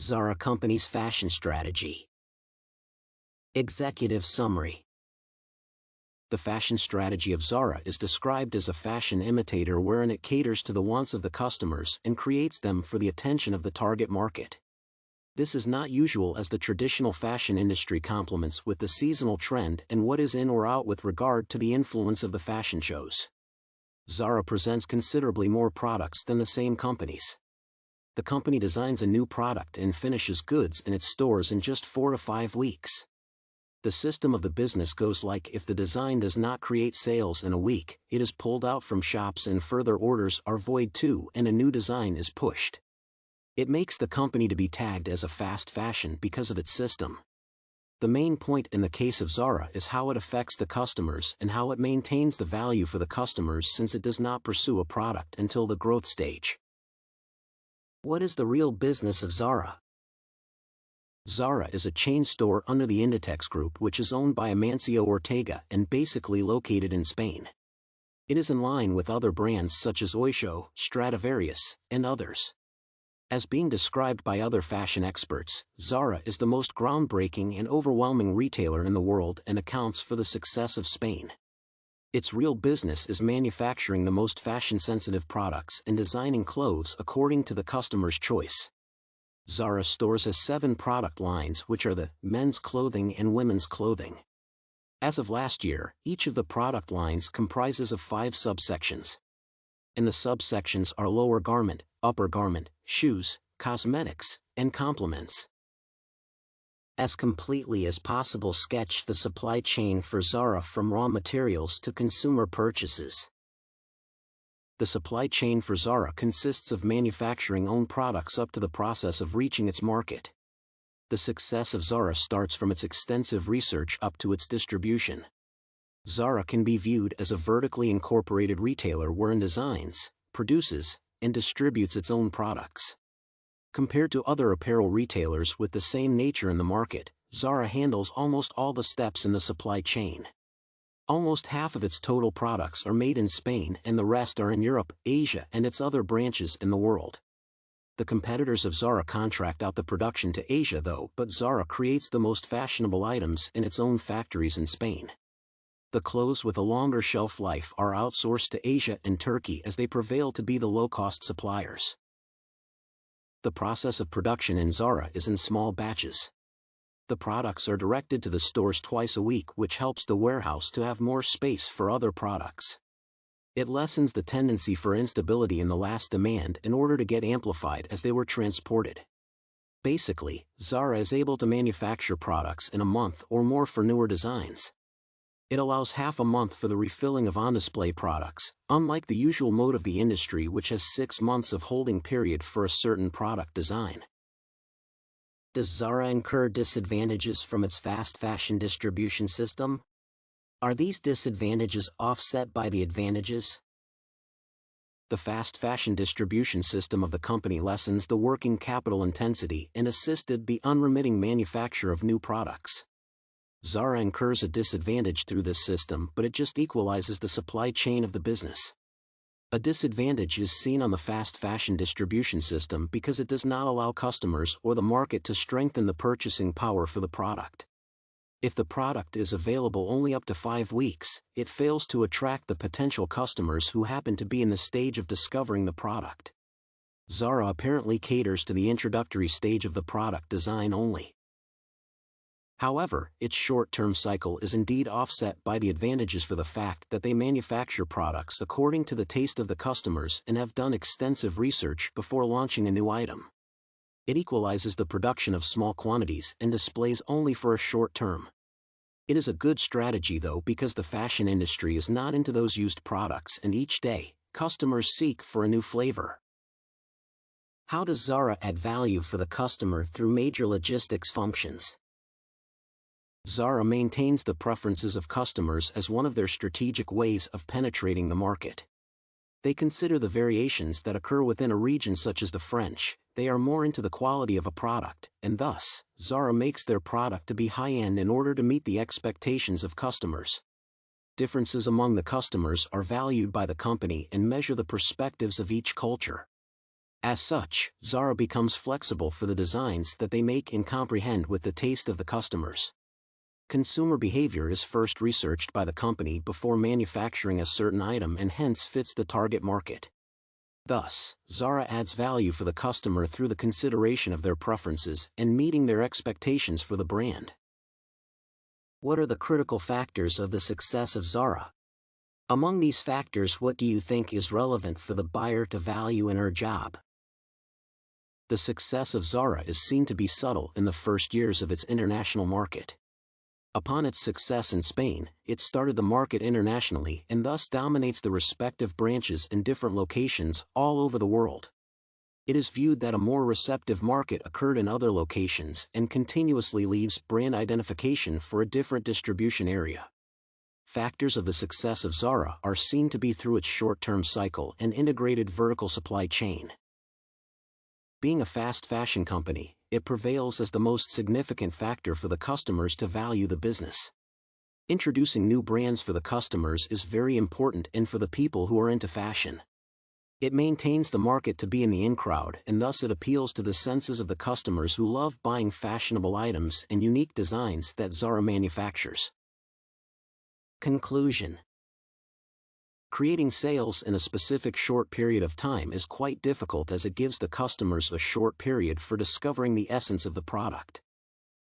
Zara Company's fashion strategy. Executive summary. The fashion strategy of Zara is described as a fashion imitator wherein it caters to the wants of the customers and creates them for the attention of the target market. This is not usual as the traditional fashion industry complements with the seasonal trend and what is in or out with regard to the influence of the fashion shows. Zara presents considerably more products than the same companies. The company designs a new product and finishes goods in its stores in just 4 to 5 weeks. The system of the business goes like if the design does not create sales in a week, it is pulled out from shops and further orders are void too and a new design is pushed. It makes the company to be tagged as a fast fashion because of its system. The main point in the case of Zara is how it affects the customers and how it maintains the value for the customers since it does not pursue a product until the growth stage. What is the real business of Zara? Zara is a chain store under the Inditex Group which is owned by Amancio Ortega and basically located in Spain. It is in line with other brands such as Oysho, Stradivarius, and others. As being described by other fashion experts, Zara is the most groundbreaking and overwhelming retailer in the world and accounts for the success of Spain. Its real business is manufacturing the most fashion-sensitive products and designing clothes according to the customer's choice. Zara stores has 7 product lines which are the men's clothing and women's clothing. As of last year, each of the product lines comprises of 5 subsections. And the subsections are lower garment, upper garment, shoes, cosmetics, and complements. As completely as possible sketch the supply chain for Zara from raw materials to consumer purchases. The supply chain for Zara consists of manufacturing own products up to the process of reaching its market. The success of Zara starts from its extensive research up to its distribution. Zara can be viewed as a vertically incorporated retailer wherein designs, produces, and distributes its own products. Compared to other apparel retailers with the same nature in the market, Zara handles almost all the steps in the supply chain. Almost half of its total products are made in Spain and the rest are in Europe, Asia and its other branches in the world. The competitors of Zara contract out the production to Asia though, but Zara creates the most fashionable items in its own factories in Spain. The clothes with a longer shelf life are outsourced to Asia and Turkey as they prevail to be the low-cost suppliers. The process of production in Zara is in small batches. The products are directed to the stores twice a week, which helps the warehouse to have more space for other products. It lessens the tendency for instability in the last demand in order to get amplified as they were transported. Basically, Zara is able to manufacture products in a month or more for newer designs. It allows half a month for the refilling of on-display products, unlike the usual mode of the industry which has 6 months of holding period for a certain product design. Does Zara incur disadvantages from its fast fashion distribution system? Are these disadvantages offset by the advantages? The fast fashion distribution system of the company lessens the working capital intensity and assisted the unremitting manufacture of new products. Zara incurs a disadvantage through this system, but it just equalizes the supply chain of the business. A disadvantage is seen on the fast fashion distribution system because it does not allow customers or the market to strengthen the purchasing power for the product. If the product is available only up to 5 weeks, it fails to attract the potential customers who happen to be in the stage of discovering the product. Zara apparently caters to the introductory stage of the product design only. However, its short-term cycle is indeed offset by the advantages for the fact that they manufacture products according to the taste of the customers and have done extensive research before launching a new item. It equalizes the production of small quantities and displays only for a short term. It is a good strategy though because the fashion industry is not into those used products and each day, customers seek for a new flavor. How does Zara add value for the customer through major logistics functions? Zara maintains the preferences of customers as one of their strategic ways of penetrating the market. They consider the variations that occur within a region such as the French. They are more into the quality of a product, and thus, Zara makes their product to be high-end in order to meet the expectations of customers. Differences among the customers are valued by the company and measure the perspectives of each culture. As such, Zara becomes flexible for the designs that they make and comprehend with the taste of the customers. Consumer behavior is first researched by the company before manufacturing a certain item and hence fits the target market. Thus, Zara adds value for the customer through the consideration of their preferences and meeting their expectations for the brand. What are the critical factors of the success of Zara? Among these factors, what do you think is relevant for the buyer to value in her job? The success of Zara is seen to be subtle in the first years of its international market. Upon its success in Spain, it started the market internationally and thus dominates the respective branches in different locations all over the world. It is viewed that a more receptive market occurred in other locations and continuously leaves brand identification for a different distribution area. Factors of the success of Zara are seen to be through its short-term cycle and integrated vertical supply chain. Being a fast fashion company, it prevails as the most significant factor for the customers to value the business. Introducing new brands for the customers is very important and for the people who are into fashion. It maintains the market to be in the in crowd and thus it appeals to the senses of the customers who love buying fashionable items and unique designs that Zara manufactures. Conclusion. Creating sales in a specific short period of time is quite difficult as it gives the customers a short period for discovering the essence of the product.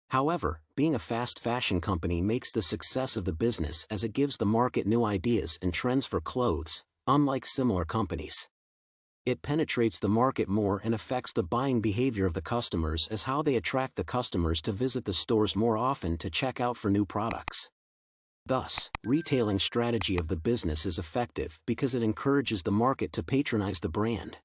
However, being a fast fashion company makes the success of the business as it gives the market new ideas and trends for clothes, unlike similar companies. It penetrates the market more and affects the buying behavior of the customers as how they attract the customers to visit the stores more often to check out for new products. Thus, retailing strategy of the business is effective because it encourages the market to patronize the brand.